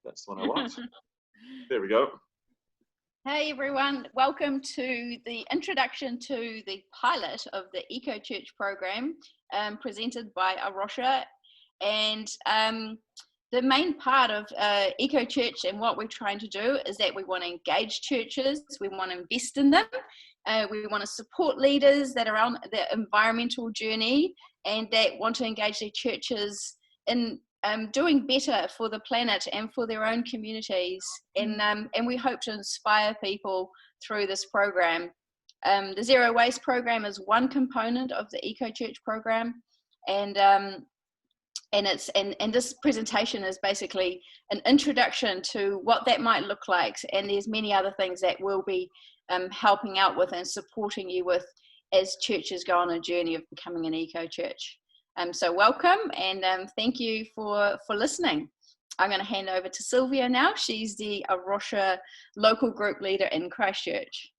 That's the one I want. There we go. Hey everyone, welcome to the introduction to the pilot of the Eco Church program presented by A Rocha. And the main part of Eco Church and what we're trying to do is that we want to engage churches, we want to invest in them, we want to support leaders that are on their environmental journey and that want to engage their churches in doing better for the planet and for their own communities, and we hope to inspire people through this program. The Zero Waste program is one component of the Eco Church program, and this presentation is basically an introduction to what that might look like, and there's many other things that we'll be helping out with and supporting you with as churches go on a journey of becoming an Eco Church. So welcome, and thank you for listening. I'm going to hand over to Silvia now. She's the A Rocha local group leader in Christchurch.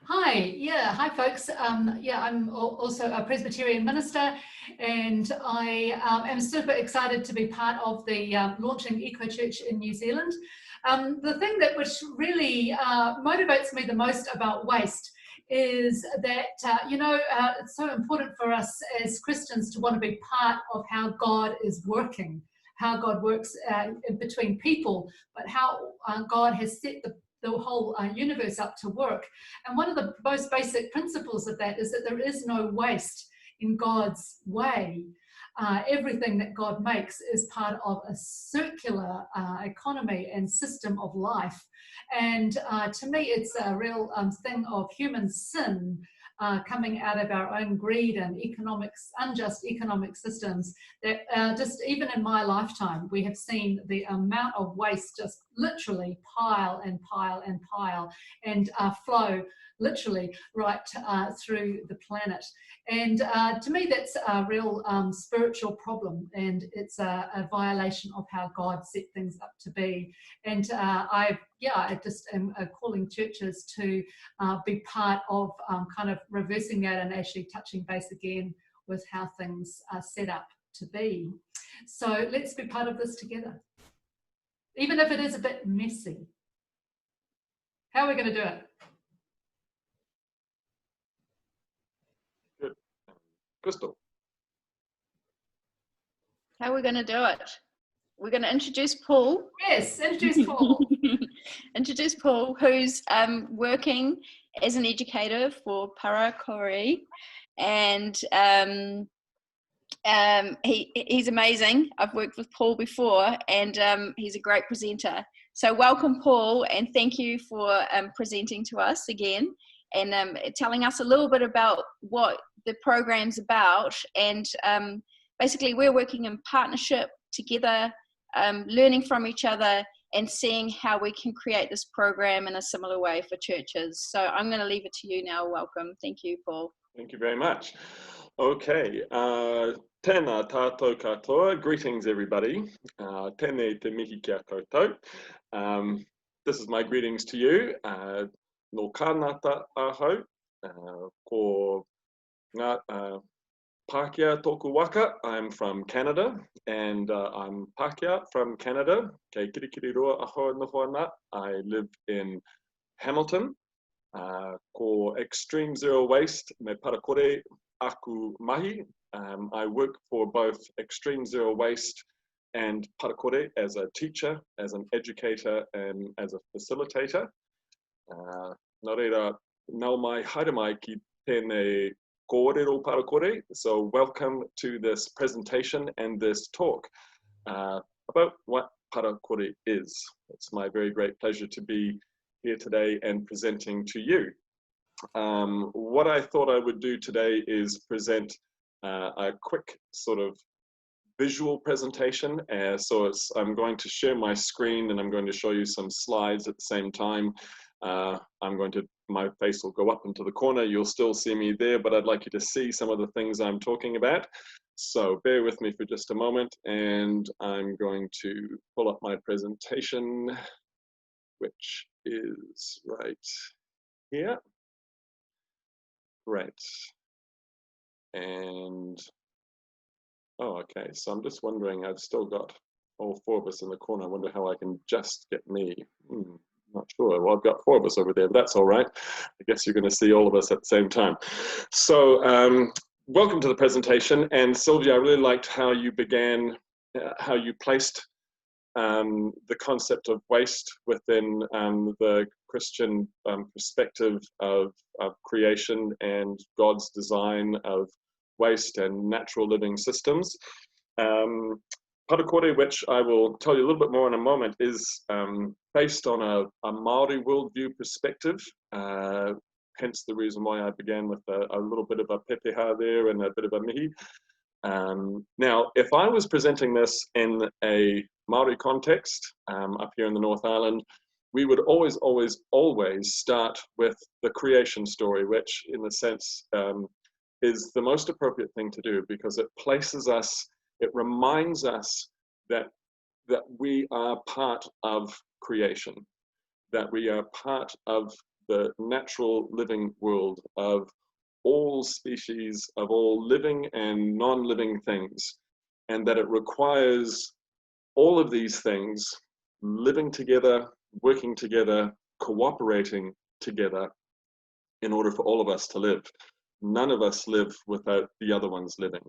Hi folks. I'm also a Presbyterian minister, and I am super excited to be part of the launching Eco Church in New Zealand. The thing which really motivates me the most about waste is that, it's so important for us as Christians to want to be part of how God is working, how God works in between people, but how God has set the whole universe up to work. And one of the most basic principles of that is that there is no waste in God's way. Everything that God makes is part of a circular economy and system of life. And to me, it's a real thing of human sin coming out of our own greed and unjust economic systems that just even in my lifetime, we have seen the amount of waste just literally pile and pile and pile and flow literally right through the planet. And to me, that's a real spiritual problem, and it's a violation of how God set things up to be. And I just am calling churches to be part of kind of reversing that and actually touching base again with how things are set up to be. So let's be part of this together, even if it is a bit messy. How are we going to do it? Kristel. How are we going to do it? We're going to introduce Paul. Yes, introduce Paul. Introduce Paul, who's working as an educator for Pare Kore, and he's amazing. I've worked with Paul before, and he's a great presenter. So welcome, Paul, and thank you for presenting to us again and telling us a little bit about what the program's about. And basically we're working in partnership together, learning from each other and seeing how we can create this program in a similar way for churches. So I'm going to leave it to you now. Welcome. Thank you, Paul. Thank you very much. Okay, tēnā tātou katoa. Greetings, everybody. Tēnei te mihi kia koutou. This is my greetings to you. No kānata ahau, ko ngā Pākehā tōku waka. I'm from Canada, and I'm Pākehā from Canada. Kei kirikiri roa aho noho ana. I live in Hamilton. Ko Extreme Zero Waste me Pare Kore aku Mahi. I work for both Extreme Zero Waste and Pare Kore as a teacher, as an educator, and as a facilitator. Nā reira, nau mai haere mai ki tēnei kōrero Pare Kore. So welcome to this presentation and this talk about what Pare Kore is. It's my very great pleasure to be here today and presenting to you. What I thought I would do today is present a quick sort of visual presentation. I'm going to share my screen and I'm going to show you some slides at the same time. My face will go up into the corner. You'll still see me there, but I'd like you to see some of the things I'm talking about. So bear with me for just a moment, and I'm going to pull up my presentation, which is right here. Great. And, oh, okay, so I'm just wondering, I've still got all four of us in the corner. I wonder how I can just get me. Not sure. Well, I've got four of us over there, but that's all right. I guess you're going to see all of us at the same time. So welcome to the presentation. And Silvia, I really liked how you began, how you placed the concept of waste within the Christian perspective of creation and God's design of waste and natural living systems. Pare Kore, which I will tell you a little bit more in a moment, is based on a Māori worldview perspective, hence the reason why I began with a little bit of a pepeha there and a bit of a mihi. Now, if I was presenting this in a Māori context up here in the North Island, we would always start with the creation story, which in a sense is the most appropriate thing to do, because it places us, it reminds us that we are part of creation, that we are part of the natural living world of all species, of all living and non-living things, and that it requires all of these things living together, working together, cooperating together in order for all of us to live. None of us live without the other ones living.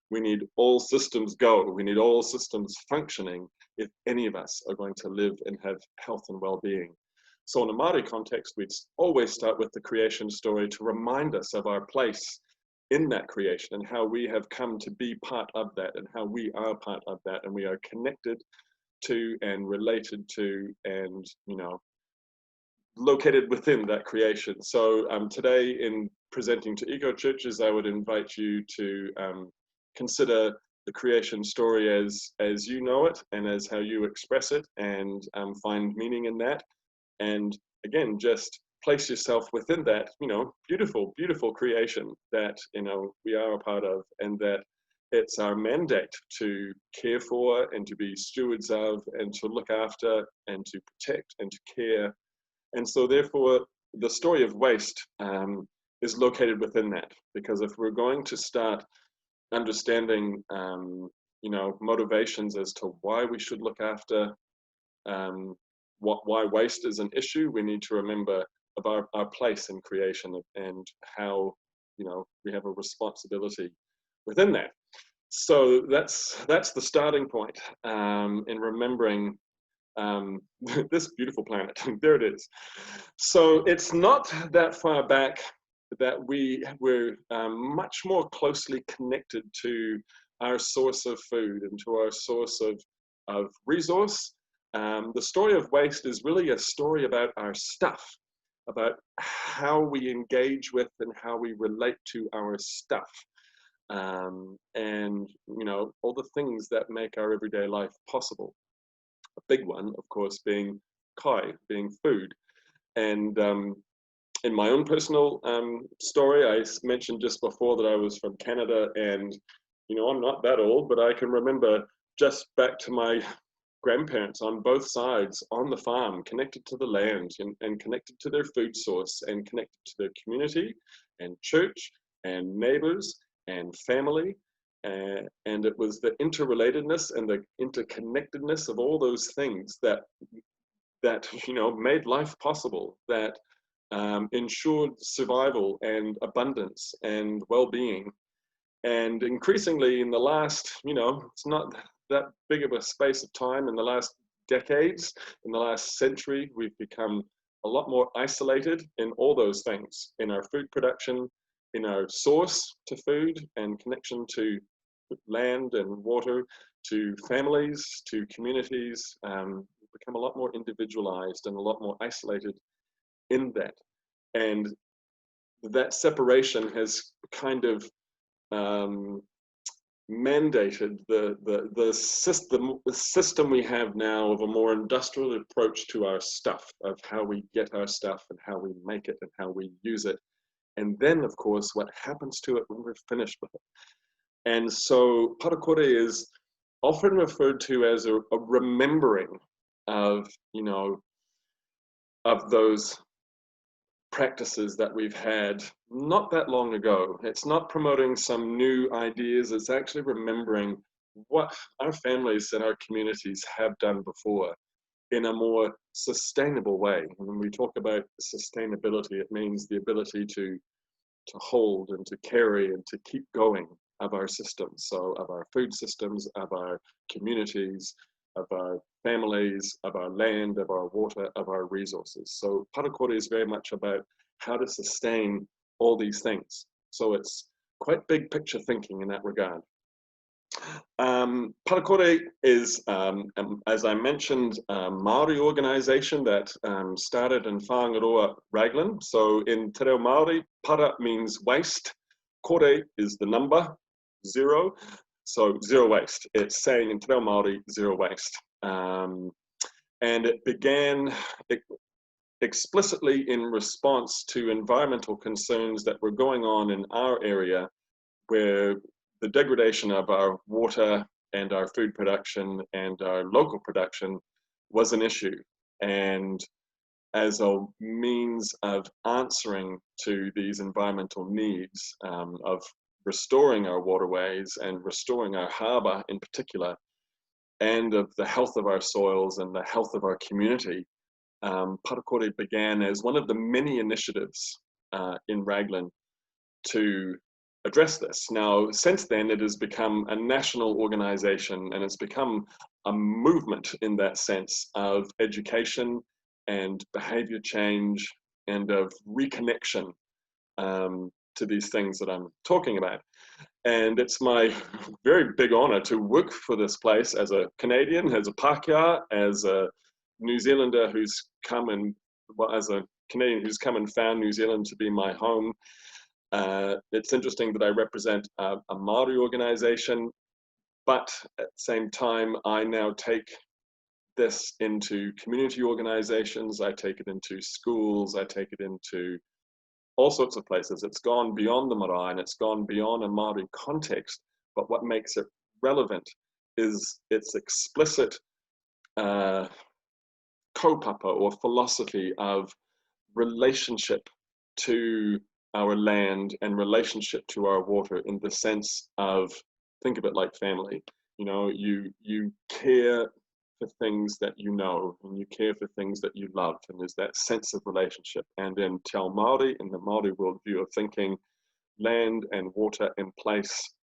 We need all systems go. We need all systems functioning if any of us are going to live and have health and well-being. So in a Māori context, we'd always start with the creation story to remind us of our place in that creation and how we have come to be part of that and how we are part of that, and we are connected to and related to and, you know, located within that creation. So today in presenting to eco churches, I would invite you to consider the creation story as you know it and as how you express it, and find meaning in that. And again, just place yourself within that, you know, beautiful, beautiful creation that, you know, we are a part of, and that it's our mandate to care for and to be stewards of and to look after and to protect and to care. And so therefore, the story of waste is located within that, because if we're going to start understanding, you know, motivations as to why we should look after, why waste is an issue, we need to remember of our place in creation and how, you know, we have a responsibility within that. So that's the starting point in remembering this beautiful planet. There it is. So it's not that far back that we're much more closely connected to our source of food and to our source of resource. The story of waste is really a story about our stuff, about how we engage with and how we relate to our stuff. And, you know, all the things that make our everyday life possible. A big one, of course, being kai, being food. And in my own personal story, I mentioned just before that I was from Canada, and, you know, I'm not that old, but I can remember just back to my grandparents on both sides on the farm, connected to the land and connected to their food source and connected to their community and church and neighbors and family. And it was the interrelatedness and the interconnectedness of all those things that you know, made life possible, that ensured survival and abundance and well-being. And increasingly in the last, you know, it's not that big of a space of time, in the last decades, in the last century, we've become a lot more isolated in all those things, in our food production, in our source to food and connection to land and water, to families, to communities. Become a lot more individualized and a lot more isolated in that. And that separation has kind of mandated the system we have now of a more industrial approach to our stuff, of how we get our stuff and how we make it and how we use it. And then, of course, what happens to it when we're finished with it. And so Pare Kore is often referred to as a remembering of, you know, of those practices that we've had not that long ago. It's not promoting some new ideas, it's actually remembering what our families and our communities have done before in a more sustainable way. And when we talk about sustainability, it means the ability to hold and to carry and to keep going of our systems. So of our food systems, of our communities, of our families, of our land, of our water, of our resources. So Pare Kore is very much about how to sustain all these things. So it's quite big picture thinking in that regard. Pare Kore is, as I mentioned, a Māori organisation that started in Whangaroa Raglan. So in Te Reo Māori, para means waste, kore is the number, 0. So zero waste. It's saying in Te Reo Māori, zero waste. And it began explicitly in response to environmental concerns that were going on in our area, where the degradation of our water and our food production and our local production was an issue. And as a means of answering to these environmental needs, of restoring our waterways and restoring our harbour in particular, and of the health of our soils and the health of our community, Pare Kore began as one of the many initiatives in Raglan to address this. Now, since then, it has become a national organisation, and it's become a movement in that sense of education and behaviour change and of reconnection to these things that I'm talking about. And it's my very big honour to work for this place as a Canadian, as a Pākehā, as a New Zealander who's come and, well, as a Canadian who's come and found New Zealand to be my home. It's interesting that I represent a Māori organisation, but at the same time, I now take this into community organisations, I take it into schools, I take it into all sorts of places. It's gone beyond the marae and it's gone beyond a Māori context, but what makes it relevant is its explicit kaupapa or philosophy of relationship to our land and relationship to our water, in the sense of, think of it like family. You know, you care for things that you know, and you care for things that you love, and there's that sense of relationship. And in Te Ao Māori, in the Māori worldview of thinking, land and water and place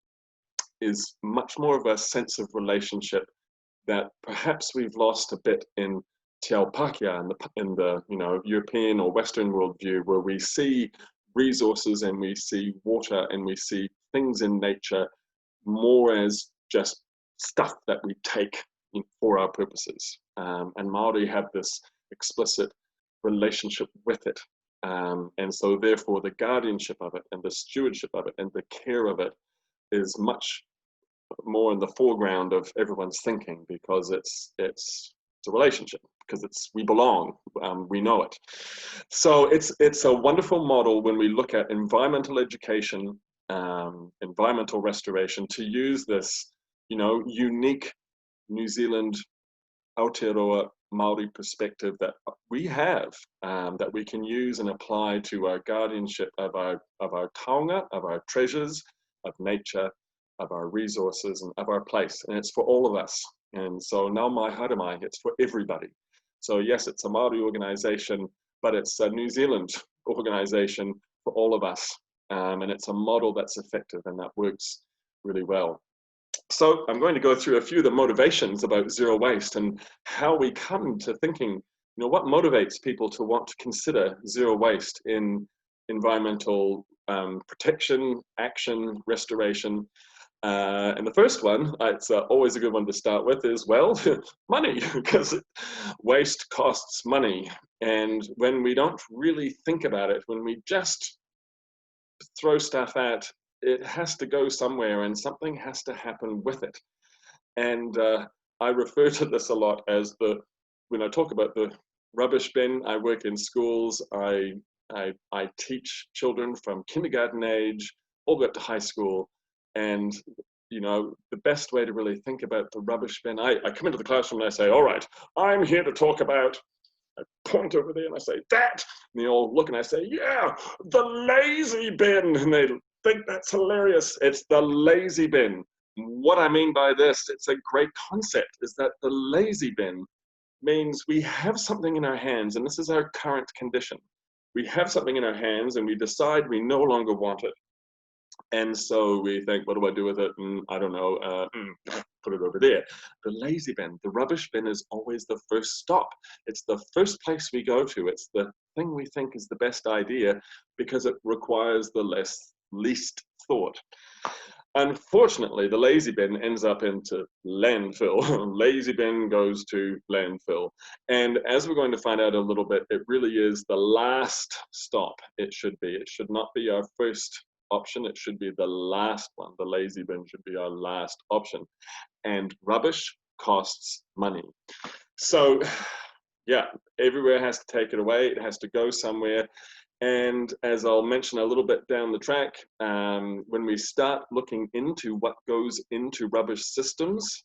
is much more of a sense of relationship that perhaps we've lost a bit in Te Ao Pākehā, in the you know, European or Western worldview, where we see resources and we see water and we see things in nature more as just stuff that we take for our purposes. And Māori have this explicit relationship with it. And so therefore the guardianship of it and the stewardship of it and the care of it is much more in the foreground of everyone's thinking, because it's a relationship, because we belong, we know it. So it's a wonderful model when we look at environmental education, environmental restoration, to use this, you know, unique New Zealand Aotearoa Māori perspective that we have, that we can use and apply to our guardianship of our taonga, of our treasures, of nature, of our resources, and of our place. And it's for all of us. And so now mai haere mai, it's for everybody. So yes, it's a Māori organisation, but it's a New Zealand organisation for all of us. And it's a model that's effective and that works really well. So I'm going to go through a few of the motivations about zero waste and how we come to thinking, you know, what motivates people to want to consider zero waste in environmental protection, action, restoration. And the first one, it's always a good one to start with, is, well, money, because waste costs money. And when we don't really think about it, when we just throw stuff out, it has to go somewhere and something has to happen with it. And I refer to this a lot as when I talk about the rubbish bin. I work in schools, I teach children from kindergarten age all the way up to high school. And, you know, the best way to really think about the rubbish bin, I come into the classroom and I say, all right, I'm here to talk about, I point over there and I say, that, and they all look and I say, yeah, the lazy bin. And they think that's hilarious. It's the lazy bin. what I mean by this, it's a great concept, is that the lazy bin means we have something in our hands, and this is our current condition. We have something in our hands and we decide we no longer want it. And so we think, what do I do with it? I don't know, put it over there. The lazy bin, the rubbish bin, is always the first stop. It's the first place we go to. It's the thing we think is the best idea because it requires the least thought. Unfortunately, the lazy bin ends up into landfill. Lazy bin goes to landfill. And as we're going to find out a little bit, it really is the last stop it should be. It should not be our first option. It should be the last one. The lazy bin should be our last option. And rubbish costs money. So, yeah, everywhere has to take it away. It has to go somewhere. And as I'll mention a little bit down the track, when we start looking into what goes into rubbish systems,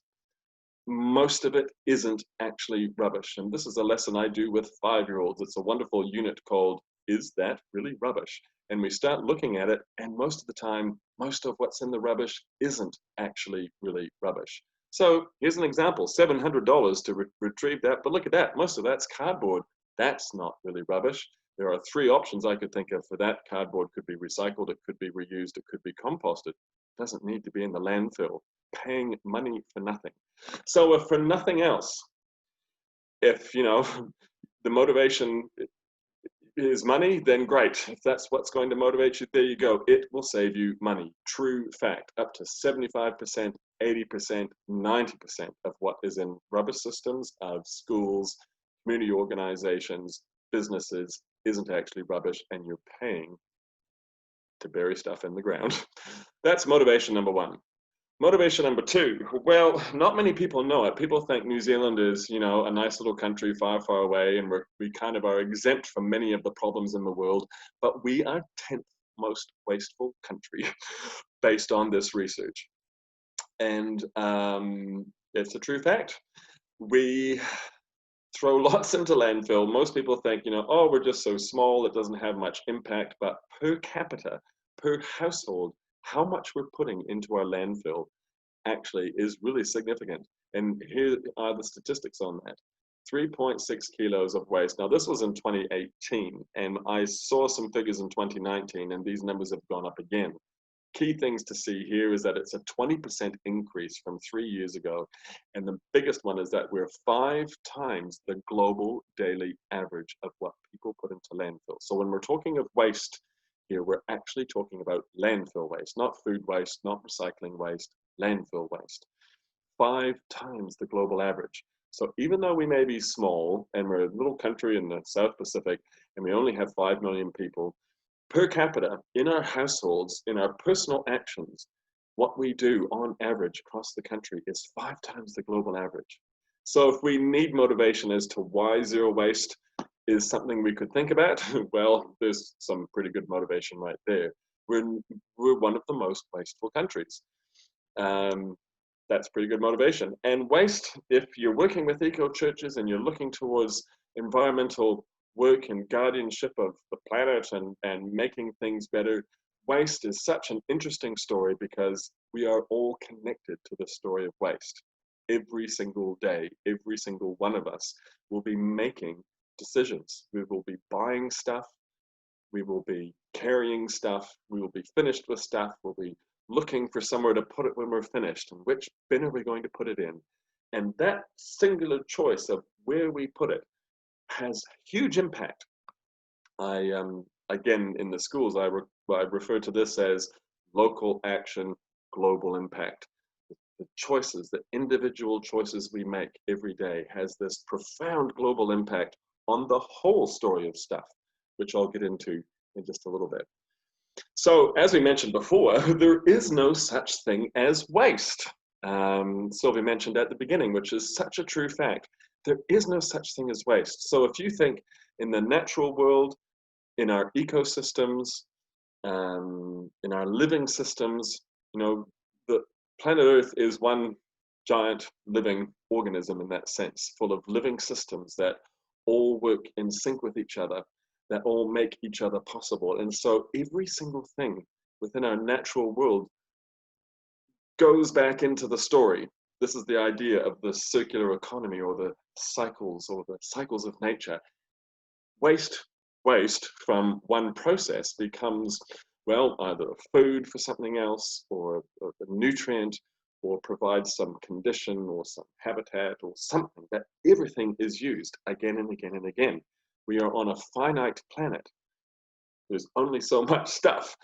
most of it isn't actually rubbish. And this is a lesson I do with 5-year-olds. It's a wonderful unit called, Is That Really Rubbish? And we start looking at it, and most of the time, most of what's in the rubbish isn't actually really rubbish. So here's an example, $700 to retrieve that, but look at that, most of that's cardboard. That's not really rubbish. There are 3 options I could think of for that. Cardboard could be recycled, it could be reused, it could be composted. It doesn't need to be in the landfill, paying money for nothing. So if for nothing else, if, you know, the motivation is money, then great. If that's what's going to motivate you, there you go. It will save you money. True fact, up to 75%, 80%, 90% of what is in rubbish systems of schools, community organizations, businesses, isn't actually rubbish, and you're paying to bury stuff in the ground. That's motivation number 1. Motivation number 2, well, not many people know it. People think New Zealand is, you know, a nice little country far, far away, and we kind of are exempt from many of the problems in the world, but we are 10th most wasteful country based on this research. And it's a true fact. We throw lots into landfill. Most people think, you know, oh, we're just so small, it doesn't have much impact, but per capita, per household, how much we're putting into our landfill actually is really significant. And here are the statistics on that. 3.6 kilos of waste. Now, this was in 2018, and I saw some figures in 2019, and these numbers have gone up again. Key things to see here is that it's a 20% increase from 3 years ago. And the biggest one is that we're 5 times the global daily average of what people put into landfill. So when we're talking of waste here, we're actually talking about landfill waste, not food waste, not recycling waste, landfill waste. 5 times the global average. So even though we may be small and we're a little country in the South Pacific and we only have 5 million people, per capita, in our households, in our personal actions, what we do on average across the country is 5 times the global average. So if we need motivation as to why zero waste is something we could think about, well, there's some pretty good motivation right there. We're one of the most wasteful countries. That's pretty good motivation. And waste, if you're working with eco-churches and you're looking towards environmental work and guardianship of the planet and making things better, waste is such an interesting story because we are all connected to the story of waste. Every single day, every single one of us will be making decisions. We will be buying stuff, we will be carrying stuff, we will be finished with stuff, we'll be looking for somewhere to put it when we're finished, and which bin are we going to put it in? And that singular choice of where we put it has huge impact. Again, in the schools, I refer to this as local action, global impact. The choices, the individual choices we make every day has this profound global impact on the whole story of stuff, which I'll get into in just a little bit. So, as we mentioned before, there is no such thing as waste. Sylvia mentioned at the beginning, which is such a true fact. There is no such thing as waste. So if you think in the natural world, in our ecosystems, in our living systems, you know, the planet Earth is one giant living organism in that sense, full of living systems that all work in sync with each other, that all make each other possible. And so every single thing within our natural world goes back into the story. This is the idea of the circular economy, or the cycles of nature. Waste from one process becomes, well, either a food for something else, or a nutrient, or provides some condition or some habitat or something, that everything is used again and again and again. We are on a finite planet. There's only so much stuff.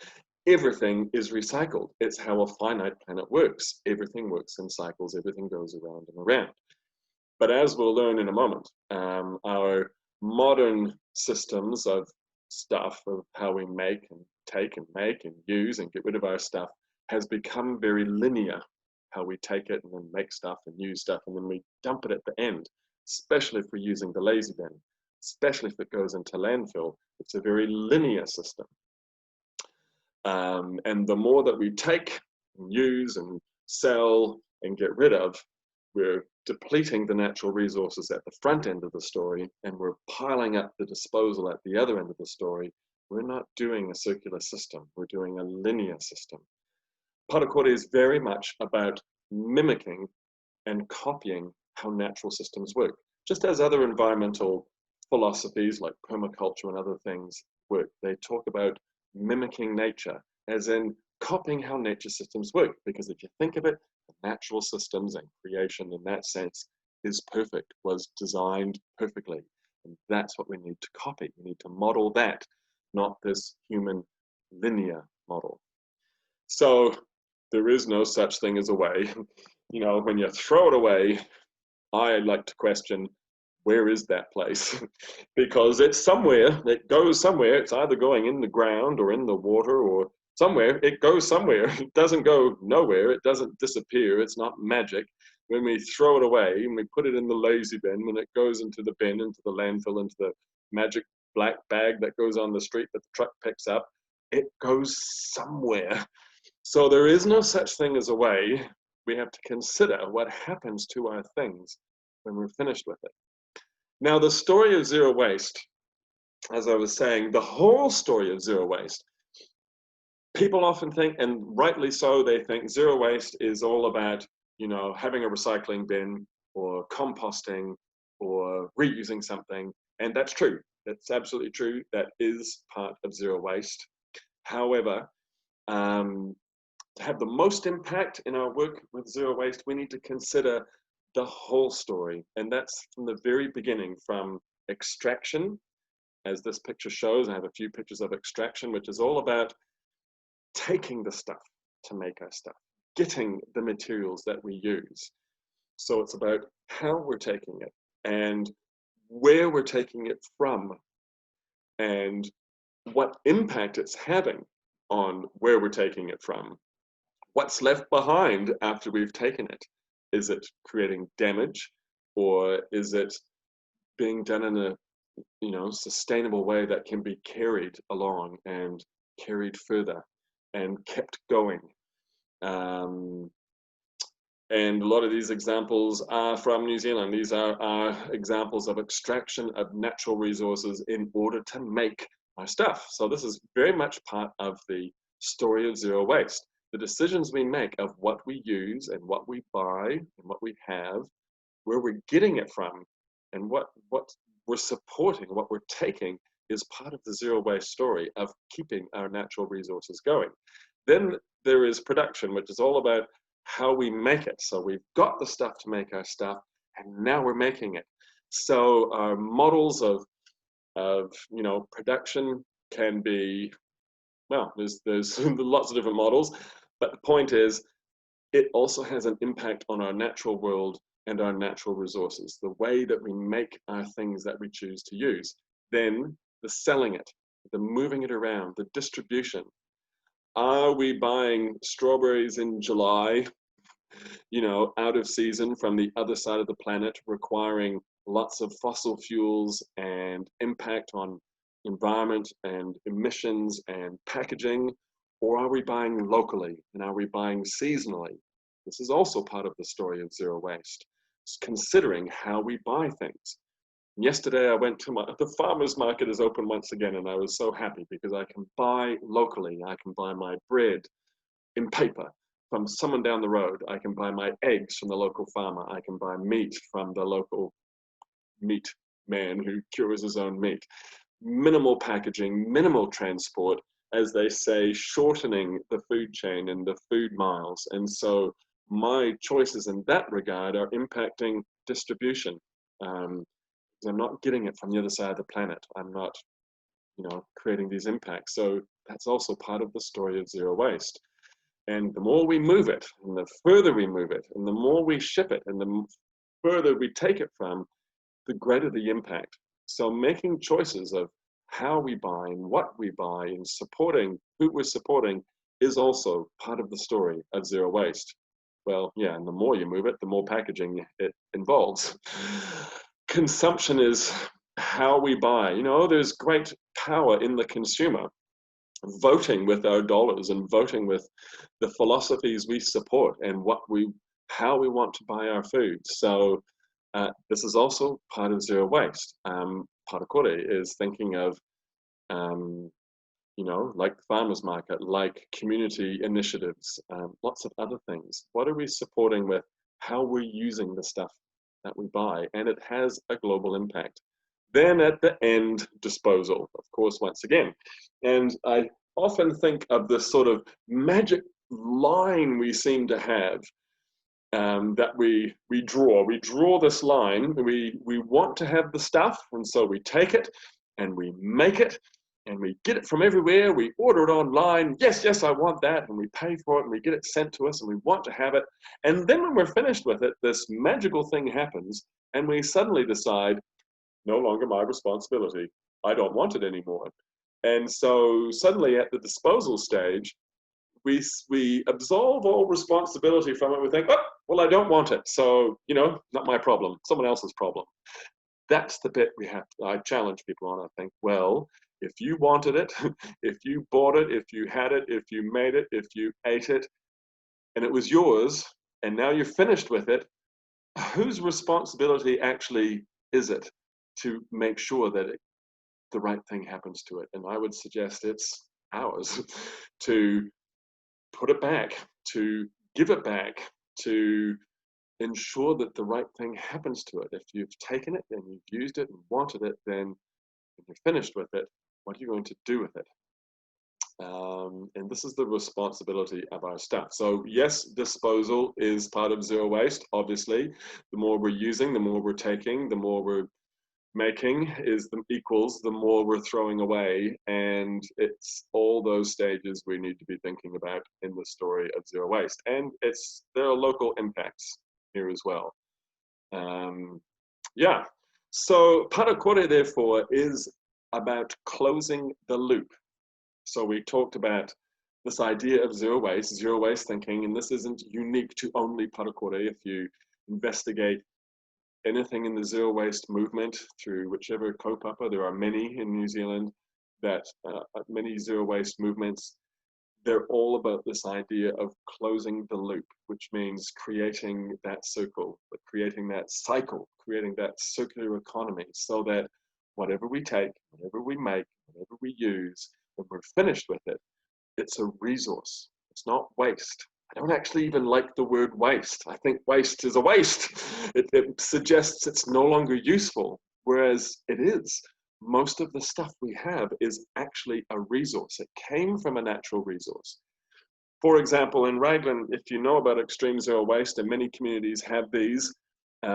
Everything is recycled. It's how a finite planet works. Everything works in cycles. Everything goes around and around. But as we'll learn in a moment, our modern systems of stuff, of how we make and take and make and use and get rid of our stuff, has become very linear. How we take it and then make stuff and use stuff, and then we dump it at the end, especially if we're using the lazy bin, especially if it goes into landfill. It's a very linear system. And the more that we take and use and sell and get rid of, we're depleting the natural resources at the front end of the story, and we're piling up the disposal at the other end of the story. We're not doing a circular system, we're doing a linear system. Pare Kore is very much about mimicking and copying how natural systems work, just as other environmental philosophies like permaculture and other things work. They talk about mimicking nature, as in copying how nature systems work, because if you think of it, the natural systems and creation in that sense is perfect, was designed perfectly. And that's what we need to copy. We need to model that, not this human linear model. So there is no such thing as a way. You know, when you throw it away, I like to question, where is that place? Because it's somewhere, it goes somewhere. It's either going in the ground or in the water or somewhere. It goes somewhere. It doesn't go nowhere. It doesn't disappear. It's not magic. When we throw it away and we put it in the lazy bin, when it goes into the bin, into the landfill, into the magic black bag that goes on the street that the truck picks up, it goes somewhere. So there is no such thing as a way. We have to consider what happens to our things when we're finished with it. Now, the story of zero waste, as I was saying, the whole story of zero waste, people often think, and rightly so, they think zero waste is all about, you know, having a recycling bin or composting or reusing something. And that's true. That's absolutely true. That is part of zero waste. However, to have the most impact in our work with zero waste, we need to consider the whole story. And that's from the very beginning, from extraction, as this picture shows. I have a few pictures of extraction, which is all about taking the stuff to make our stuff, getting the materials that we use. So it's about how we're taking it and where we're taking it from and what impact it's having on where we're taking it from. What's left behind after we've taken it? Is it creating damage, or is it being done in a, you know, sustainable way that can be carried along and carried further and kept going? And a lot of these examples are from New Zealand. These are examples of extraction of natural resources in order to make our stuff. So this is very much part of the story of zero waste. The decisions we make of what we use and what we buy and what we have, where we're getting it from, and what we're supporting, what we're taking, is part of the zero waste story of keeping our natural resources going. Then there is production, which is all about how we make it. So we've got the stuff to make our stuff, and now we're making it. So our models of you know, production can be, well, there's lots of different models, but the point is, it also has an impact on our natural world and our natural resources, the way that we make our things that we choose to use. Then the selling it, the moving it around, the distribution. Are we buying strawberries in July, you know, out of season from the other side of the planet, requiring lots of fossil fuels and impact on environment and emissions and packaging? Or are we buying locally, and are we buying seasonally? This is also part of the story of zero waste. It's considering how we buy things. Yesterday I went to the farmer's market is open once again, and I was so happy because I can buy locally. I can buy my bread in paper. from someone down the road. I can buy my eggs from the local farmer. I can buy meat from the local meat man who cures his own meat. Minimal packaging, minimal transport, as they say, shortening the food chain and the food miles. And so my choices in that regard are impacting distribution. I'm not getting it from the other side of the planet. I'm not, creating these impacts. So that's also part of the story of zero waste. And the more we move it, and the further we move it, and the more we ship it, and the further we take it from, the greater the impact. So making choices of how we buy and what we buy and supporting who we're supporting is also part of the story of zero waste. Well, yeah, and the more you move it, the more packaging it involves. Consumption is how we buy. There's great power in the consumer voting with our dollars and voting with the philosophies we support and how we want to buy our food. So this is also part of zero waste. Pare Kore is thinking of, like the farmers market, like community initiatives, lots of other things. What are we supporting with how we're using the stuff that we buy? And it has a global impact. Then at the end, disposal, of course, once again. And I often think of this sort of magic line we seem to have that we draw. We draw this line. We want to have the stuff, and so we take it and we make it and we get it from everywhere. We order it online. Yes, I want that. And we pay for it and we get it sent to us and we want to have it. And then when we're finished with it, this magical thing happens and we suddenly decide, no longer my responsibility. I don't want it anymore. And so suddenly at the disposal stage, we absolve all responsibility from it. We think, oh, well, I don't want it. So, not my problem, someone else's problem. That's the bit I challenge people on. I think, well, if you wanted it, if you bought it, if you had it, if you made it, if you ate it, and it was yours, and now you're finished with it, whose responsibility actually is it to make sure that the right thing happens to it? And I would suggest it's ours to put it back, to give it back, to ensure that the right thing happens to it. If you've taken it and you've used it and wanted it, then when you're finished with it, what are you going to do with it? And this is the responsibility of our stuff. So yes, disposal is part of zero waste, obviously. The more we're using, the more we're taking, the more we're making equals the more we're throwing away. And it's all those stages we need to be thinking about in the story of zero waste. And there are local impacts here as well. Yeah, so Pare Kore, therefore, is about closing the loop. So we talked about this idea of zero waste thinking, and this isn't unique to only Pare Kore. If you investigate anything in the zero waste movement through whichever kaupapa, there are many in New Zealand, that many zero waste movements, they're all about this idea of closing the loop, which means creating that circle, creating that cycle, creating that circular economy, so that whatever we take, whatever we make, whatever we use, when we're finished with it, it's a resource. It's not waste. I don't actually even like the word waste. I think waste is a waste. It suggests it's no longer useful, whereas it is. Most of the stuff we have is actually a resource. It came from a natural resource. For example, in Raglan, if you know about extreme zero waste, and many communities have these, we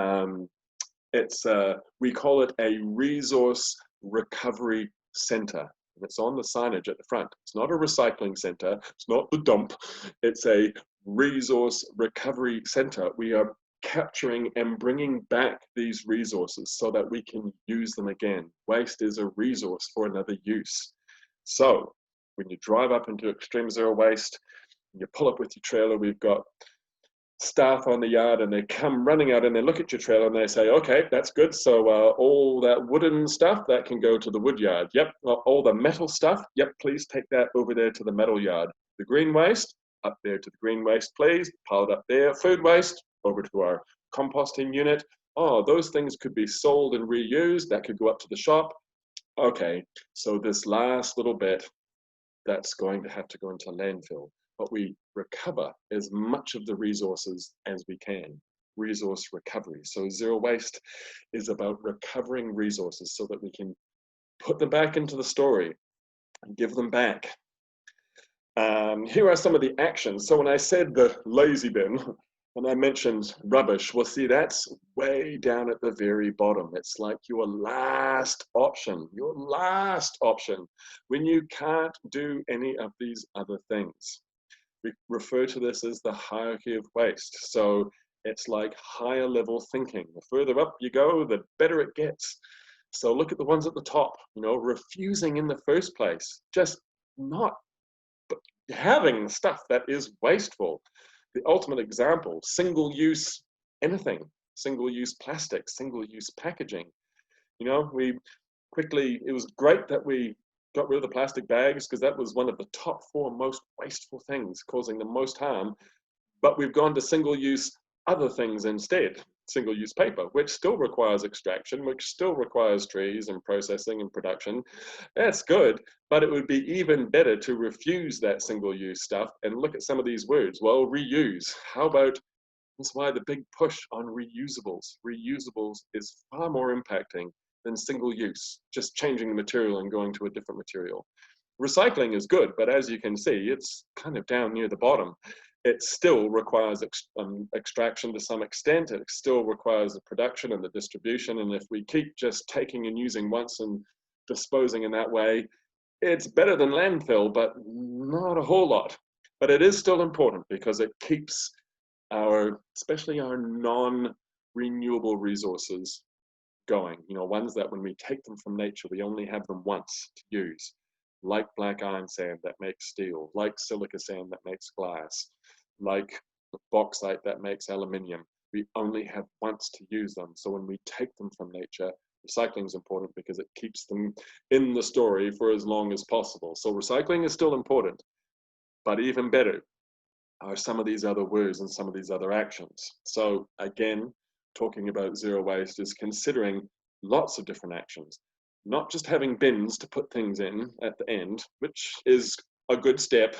call it a resource recovery center. And it's on the signage at the front. It's not a recycling center. It's not the dump. It's a resource recovery center. We are capturing and bringing back these resources so that we can use them again. Waste is a resource for another use. So when you drive up into extreme zero waste, you pull up with your trailer, we've got staff on the yard, and they come running out and they look at your trailer and they say, okay, that's good. So all that wooden stuff, that can go to the wood yard. Yep. All the metal stuff, yep, please take that over there to the metal yard. The green waste, up there to the green waste, please. Pile it up there. Food waste, over to our composting unit. Oh, those things could be sold and reused. That could go up to the shop. Okay, so this last little bit, that's going to have to go into landfill. But we recover as much of the resources as we can. Resource recovery. So zero waste is about recovering resources so that we can put them back into the story and give them back. Here are some of the actions. So when I said the lazy bin, and I mentioned rubbish, well, see, that's way down at the very bottom. It's like your last option when you can't do any of these other things. We refer to this as the hierarchy of waste. So it's like higher level thinking. The further up you go, the better it gets. So look at the ones at the top, you know, refusing in the first place, just not having stuff that is wasteful. The ultimate example, single-use anything, single-use plastic, single-use packaging. You know, it was great that we got rid of the plastic bags because that was one of the top 4 most wasteful things causing the most harm, but we've gone to single-use other things instead. Single-use paper, which still requires extraction, which still requires trees and processing and production. That's good, but it would be even better to refuse that single-use stuff and look at some of these words. Well, reuse. How about, that's why the big push on reusables. Reusables is far more impacting than single-use, just changing the material and going to a different material. Recycling is good, but as you can see, it's kind of down near the bottom. It still requires extraction to some extent. It still requires the production and the distribution. And if we keep just taking and using once and disposing in that way, it's better than landfill, but not a whole lot. But it is still important because it keeps especially our non-renewable resources going. You know, ones that when we take them from nature, we only have them once to use. Like black iron sand that makes steel, like silica sand that makes glass, like bauxite that makes aluminium. We only have once to use them. So when we take them from nature, recycling is important because it keeps them in the story for as long as possible. So recycling is still important, but even better are some of these other words and some of these other actions. So again, talking about zero waste is considering lots of different actions. Not just having bins to put things in at the end, which is a good step,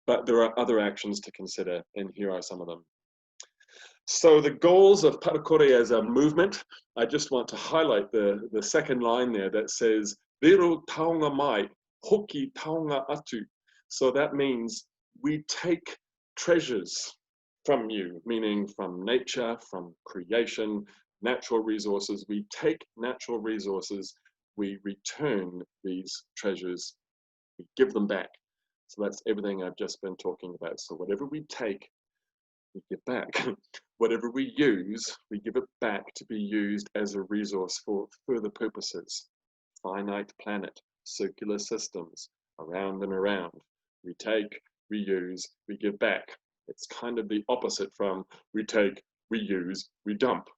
but there are other actions to consider, and here are some of them. So the goals of Pare Kore as a movement, I just want to highlight the second line there that says, Vero taonga mai, hoki taonga atu. So that means we take treasures from you, meaning from nature, from creation, natural resources. We take natural resources, we return these treasures, we give them back. So that's everything I've just been talking about. So whatever we take, we give back. Whatever we use, we give it back to be used as a resource for further purposes. Finite planet, circular systems, around and around. We take, we use, we give back. It's kind of the opposite from we take, we use, we dump.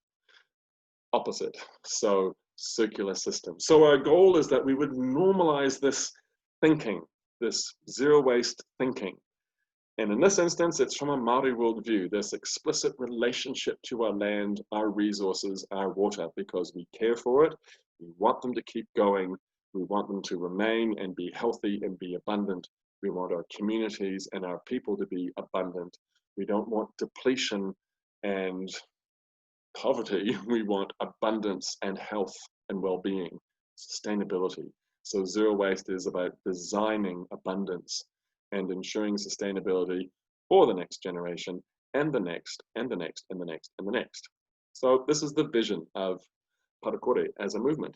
Opposite. So circular system. So our goal is that we would normalize this thinking, this zero waste thinking. And in this instance, it's from a Māori worldview, this explicit relationship to our land, our resources, our water, because we care for it, we want them to keep going, we want them to remain and be healthy and be abundant. We want our communities and our people to be abundant. We don't want depletion and poverty. We want abundance and health and well-being, sustainability. So zero waste is about designing abundance and ensuring sustainability for the next generation and the next and the next and the next and the next. So this is the vision of Pare Kore as a movement.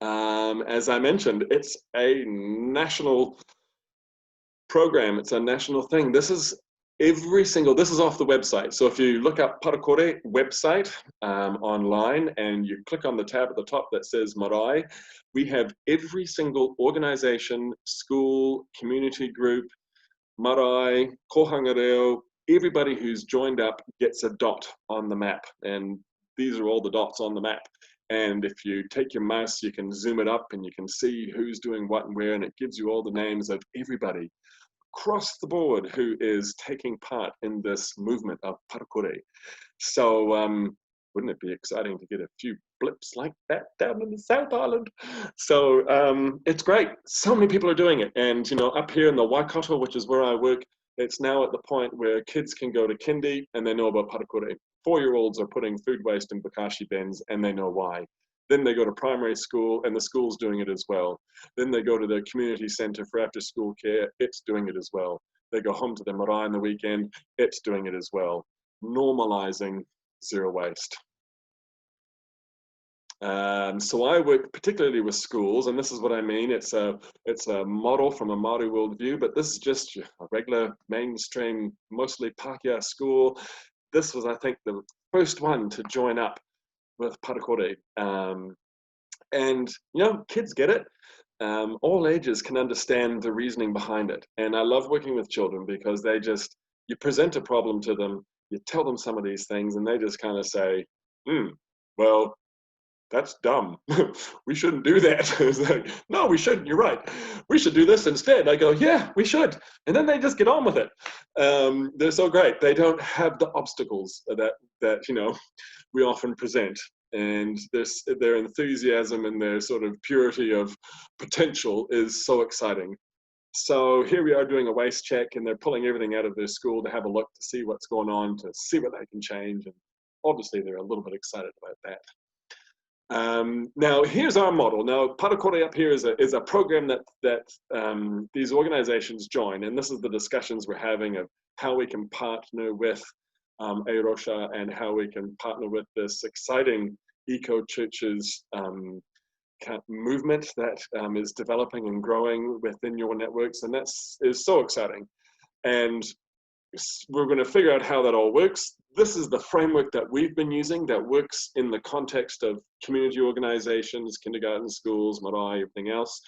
As I mentioned, it's a national program. It's a national thing. This is this is off the website. So if you look up Pare Kore website online and you click on the tab at the top that says marae, we have every single organization, school, community group, marae, kohanga reo, everybody who's joined up gets a dot on the map. And these are all the dots on the map. And if you take your mouse, you can zoom it up and you can see who's doing what and where, and it gives you all the names of everybody across the board who is taking part in this movement of Pare Kore. So wouldn't it be exciting to get a few blips like that down in the South Island? So it's great. So many people are doing it. And, you know, up here in the Waikato, which is where I work, It's now at the point where kids can go to kindy and they know about Pare Kore. 4-year-olds are putting food waste in bokashi bins and they know why. Then they go to primary school and the school's doing it as well. Then they go to the community centre for after school care, it's doing it as well. They go home to their marae on the weekend, it's doing it as well. Normalising zero waste. So I work particularly with schools, and this is what I mean. It's a model from a Māori worldview, but this is just a regular mainstream, mostly Pākehā school. This was, I think, the first one to join up with Pare Kore. And, you know, kids get it. All ages can understand the reasoning behind it. And I love working with children because they just, you present a problem to them, you tell them some of these things, and they just kind of say, well, that's dumb. We shouldn't do that. It's like, no, we shouldn't. You're right. We should do this instead. I go, yeah, we should. And then they just get on with it. They're so great. They don't have the obstacles that you know we often present. And their enthusiasm and their sort of purity of potential is so exciting. So here we are doing a waste check, and they're pulling everything out of their school to have a look, to see what's going on, to see what they can change. And obviously they're a little bit excited about that. Now here's our model. Now Pare Kore up here is a program that these organizations join, and this is the discussions we're having of how we can partner with A Rocha and how we can partner with this exciting eco churches movement that is developing and growing within your networks, and is so exciting. And we're going to figure out how that all works. This is the framework that we've been using that works in the context of community organizations, kindergarten schools, marae, everything else.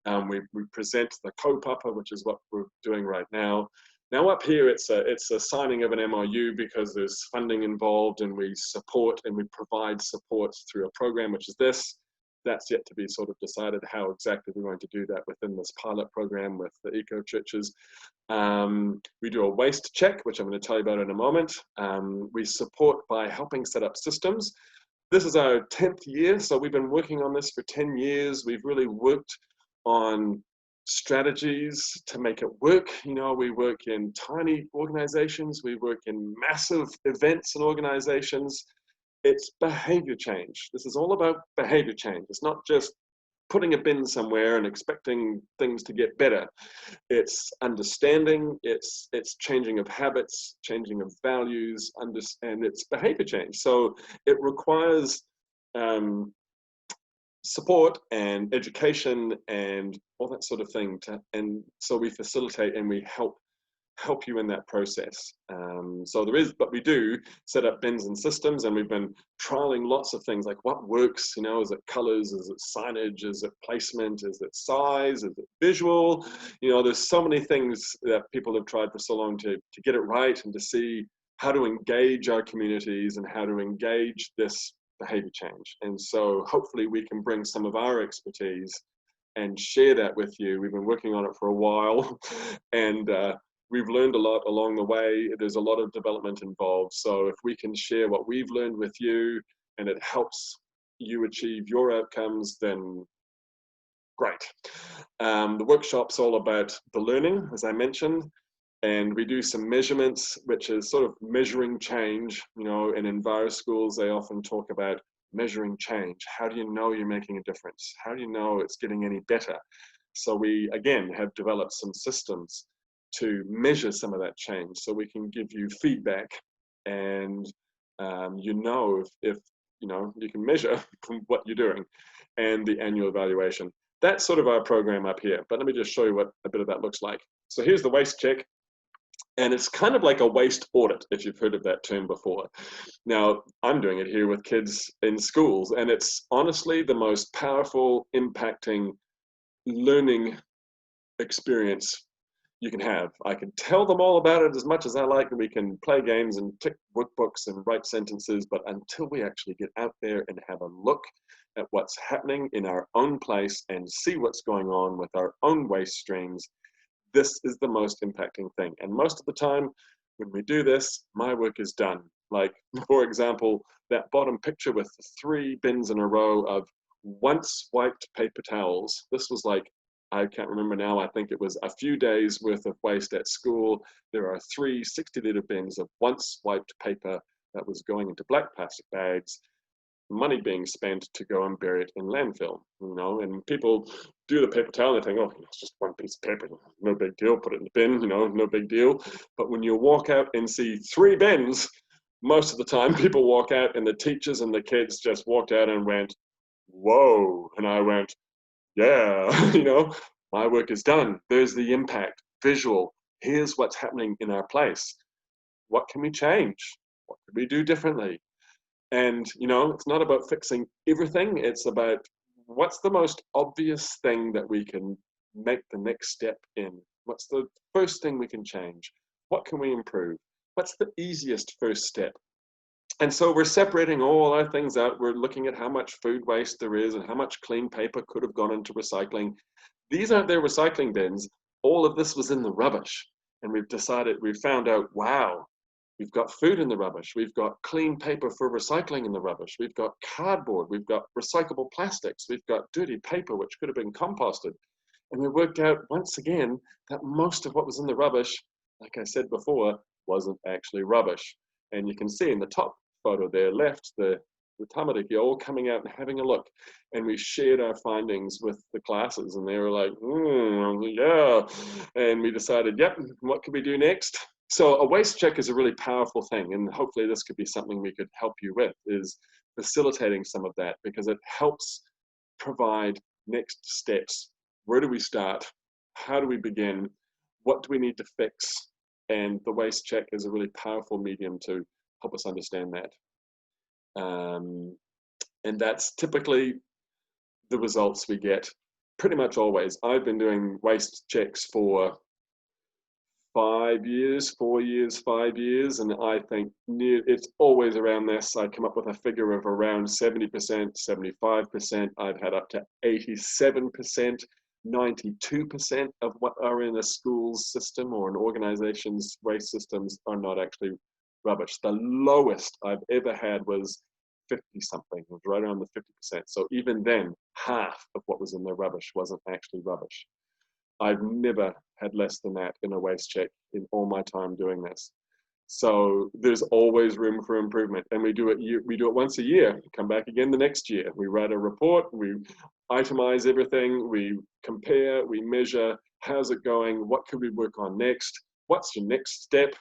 We present the kaupapa, which is what we're doing right now. Now up here, it's a signing of an MOU because there's funding involved, and we support and we provide support through a program, which is this. That's yet to be sort of decided how exactly we're going to do that within this pilot program with the eco churches. We do a waste check, which I'm going to tell you about in a moment. We support by helping set up systems. This is our 10th year, so we've been working on this for 10 years. We've really worked on strategies to make it work. You know, we work in tiny organizations, we work in massive events and organizations. It's behavior change. This is all about behavior change. It's not just putting a bin somewhere and expecting things to get better. It's understanding, it's changing of habits, changing of values, and it's behavior change. So it requires support and education and all that sort of thing. And so we facilitate and we help you in that process. But we do set up bins and systems, and we've been trialing lots of things like what works, you know, is it colors, is it signage, is it placement, is it size, is it visual? You know, there's so many things that people have tried for so long to get it right and to see how to engage our communities and how to engage this behavior change. And so hopefully we can bring some of our expertise and share that with you. We've been working on it for a while, and we've learned a lot along the way. There's a lot of development involved. So if we can share what we've learned with you and it helps you achieve your outcomes, then great. The workshop's all about the learning, as I mentioned, and we do some measurements, which is sort of measuring change. You know, in enviro schools, they often talk about measuring change. How do you know you're making a difference? How do you know it's getting any better? So we, again, have developed some systems to measure some of that change, so we can give you feedback, and you know if you know you can measure from what you're doing, and the annual evaluation. That's sort of our program up here. But let me just show you what a bit of that looks like. So here's the waste check, and it's kind of like a waste audit, if you've heard of that term before. Now I'm doing it here with kids in schools, and it's honestly the most powerful, impacting learning experience you can have. I can tell them all about it as much as I like, and we can play games and tick workbooks and write sentences, but until we actually get out there and have a look at what's happening in our own place and see what's going on with our own waste streams, this is the most impacting thing. And most of the time when we do this, my work is done. Like, for example, that bottom picture with the 3 bins in a row of once wiped paper towels. This was like I can't remember now, I think it was a few days worth of waste at school. There are 3 60-litre bins of once wiped paper that was going into black plastic bags, money being spent to go and bury it in landfill, you know, and people do the paper towel and they think, oh, it's just one piece of paper, no big deal, put it in the bin, you know, no big deal. But when you walk out and see 3 bins, most of the time people walk out and the teachers and the kids just walked out and went, whoa. And I went, yeah, you know, my work is done. There's the impact, visual. Here's what's happening in our place. What can we change? What could we do differently? And, you know, it's not about fixing everything. It's about what's the most obvious thing that we can make the next step in? What's the first thing we can change? What can we improve? What's the easiest first step? And so we're separating all our things out. We're looking at how much food waste there is and how much clean paper could have gone into recycling. These aren't their recycling bins. All of this was in the rubbish. And we've found out, wow, we've got food in the rubbish. We've got clean paper for recycling in the rubbish. We've got cardboard. We've got recyclable plastics. We've got dirty paper, which could have been composted. And we worked out once again that most of what was in the rubbish, like I said before, wasn't actually rubbish. And you can see in the top photo there left, the tamariki all coming out and having a look. And we shared our findings with the classes and they were like, yeah. And we decided, yep, what can we do next? So a waste check is a really powerful thing. And hopefully this could be something we could help you with, is facilitating some of that, because it helps provide next steps. Where do we start? How do we begin? What do we need to fix? And the waste check is a really powerful medium to help us understand that. And that's typically the results we get pretty much always. I've been doing waste checks for 5 years, 4 years, 5 years, and I think it's always around this. I come up with a figure of around 70%, 75%. I've had up to 87%. 92% of what are in a school's system or an organization's waste systems are not actually rubbish. The lowest I've ever had was 50-something, it was right around the 50%. So even then, half of what was in the rubbish wasn't actually rubbish. I've never had less than that in a waste check in all my time doing this. So there's always room for improvement, and we do it once a year. Come back again the next year. We write a report, we itemize everything, we compare, we measure. How's it going? What could we work on next? What's your next step?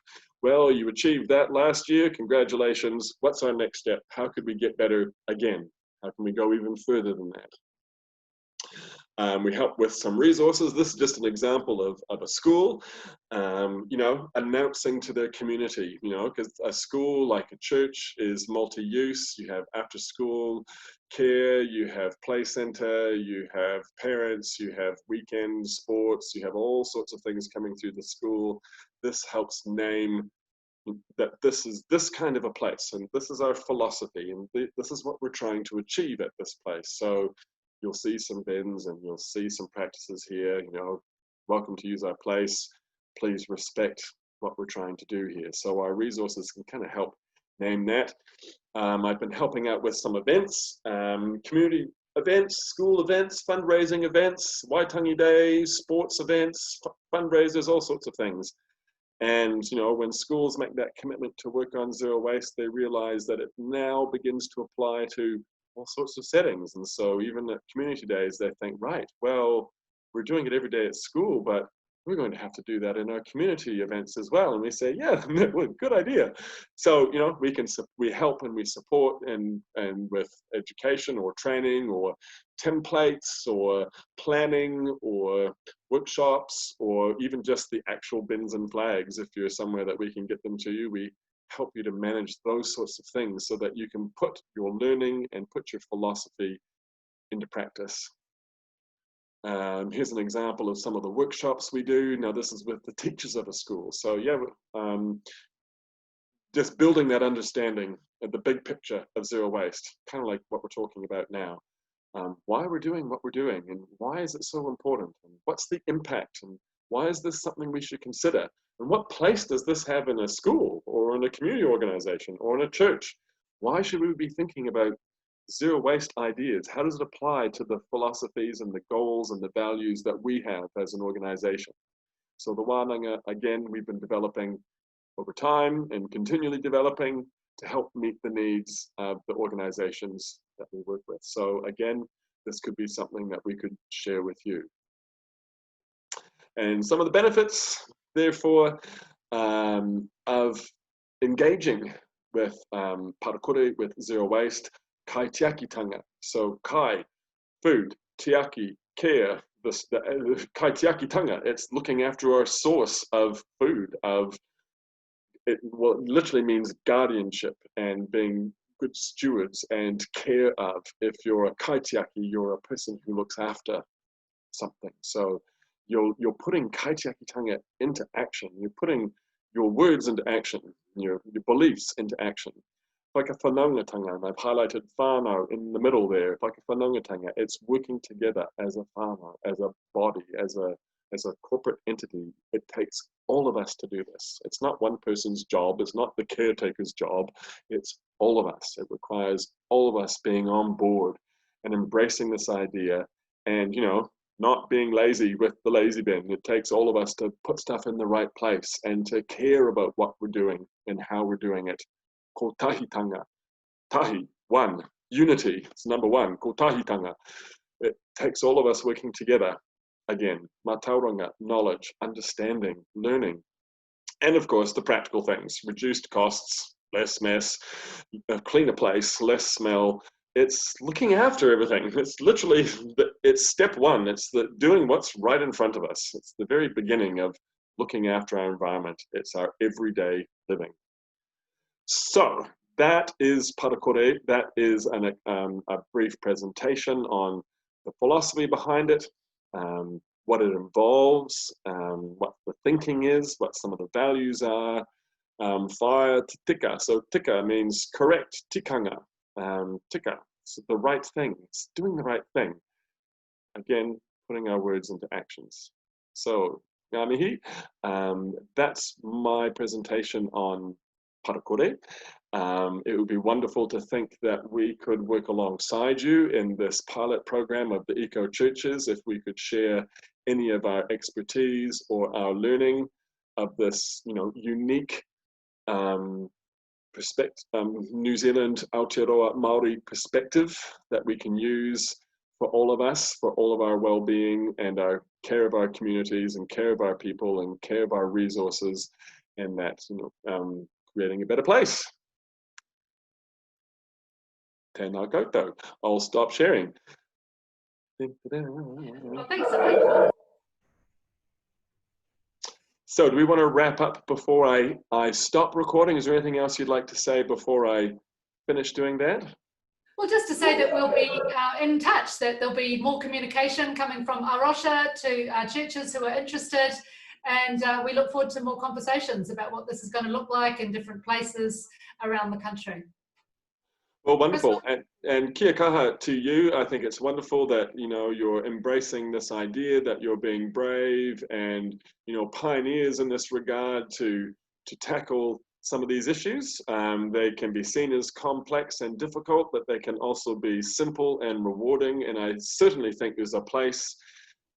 Well, you achieved that last year. Congratulations. What's our next step? How could we get better again? How can we go even further than that? We help with some resources. This is just an example of a school, you know, announcing to their community, you know, because a school like a church is multi-use. You have after school care, you have play center, you have parents, you have weekend sports, you have all sorts of things coming through the school. This helps name that this is this kind of a place, and this is our philosophy, and this is what we're trying to achieve at this place. So you'll see some bins and you'll see some practices here, you know, welcome to use our place. Please respect what we're trying to do here. So our resources can kind of help name that. I've been helping out with some events, community events, school events, fundraising events, Waitangi days, sports events, fundraisers, all sorts of things. And, you know, when schools make that commitment to work on zero waste, they realize that it now begins to apply to all sorts of settings. And so even at community days, they think, right, well, we're doing it every day at school, but we're going to have to do that in our community events as well. And we say, yeah, good idea. So, you know, we help and we support and with education or training or templates or planning or workshops or even just the actual bins and flags. If you're somewhere that we can get them to you, we help you to manage those sorts of things so that you can put your learning and put your philosophy into practice. Here's an example of some of the workshops we do. Now this is with the teachers of a school. So yeah, just building that understanding of the big picture of zero waste, kind of like what we're talking about now. Why we're doing what we're doing and why is it so important? And what's the impact? And why is this something we should consider? And what place does this have in a school or in a community organization or in a church? Why should we be thinking about zero waste ideas. How does it apply to the philosophies and the goals and the values that we have as an organization? So the Wānanga, again, we've been developing over time and continually developing to help meet the needs of the organizations that we work with. So again, this could be something that we could share with you. And some of the benefits, therefore, of engaging with Pare Kore, with zero waste, kai tiakitanga. So kai, food, tiaki, care, the kai tiakitanga, it's looking after our source of food, of it, well, it literally means guardianship and being good stewards and care of. If you're a kaitiaki, you're a person who looks after something. So you're putting kaitiakitanga into action. You're putting your words into action, your beliefs into action. Like a whanaungatanga, and I've highlighted whānau in the middle there. Like a whanaungatanga, it's working together as a whānau, as a body, as a corporate entity. It takes all of us to do this. It's not one person's job. It's not the caretaker's job. It's all of us. It requires all of us being on board and embracing this idea and, you know, not being lazy with the lazy bin. It takes all of us to put stuff in the right place and to care about what we're doing and how we're doing it. Ko tahitanga. Tahi, one. Unity, it's number one. Ko tahitanga. It takes all of us working together. Again, matauranga, knowledge, understanding, learning. And of course, the practical things. Reduced costs, less mess, a cleaner place, less smell. It's looking after everything. It's literally, it's step one. It's doing what's right in front of us. It's the very beginning of looking after our environment. It's our everyday living. So that is Pare Kore. That is a brief presentation on the philosophy behind it, what it involves, what the thinking is, what some of the values are. Whaia te tika. So tika means correct, tikanga. Tika, so the right thing. It's doing the right thing. Again, putting our words into actions. So, ngā mihi, that's my presentation on Pare Kore. It would be wonderful to think that we could work alongside you in this pilot program of the eco churches, if we could share any of our expertise or our learning of this, you know, unique New Zealand Aotearoa Māori perspective that we can use for all of us, for all of our well-being and our care of our communities and care of our people and care of our resources, and that, you know, creating a better place. Tēnā koutou. I'll stop sharing. Well, thanks. So do we want to wrap up before I stop recording? Is there anything else you'd like to say before I finish doing that? Well, just to say that we'll be in touch, that there'll be more communication coming from A Rocha to churches who are interested, and we look forward to more conversations about what this is going to look like in different places around the country. Well, wonderful. And kia kaha to you. I think it's wonderful that, you know, you're embracing this idea, that you're being brave and, you know, pioneers in this regard to tackle some of these issues. They can be seen as complex and difficult, but they can also be simple and rewarding. And I certainly think there's a place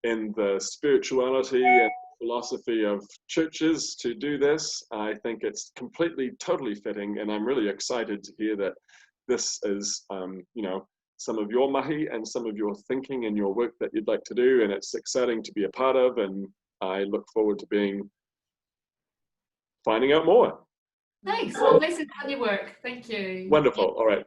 in the spirituality and philosophy of churches to do this. I think it's completely, totally fitting. And I'm really excited to hear that this is, you know, some of your mahi and some of your thinking and your work that you'd like to do. And it's exciting to be a part of. And I look forward to finding out more. Thanks. Well, blessings on your work. Thank you. Wonderful. All right.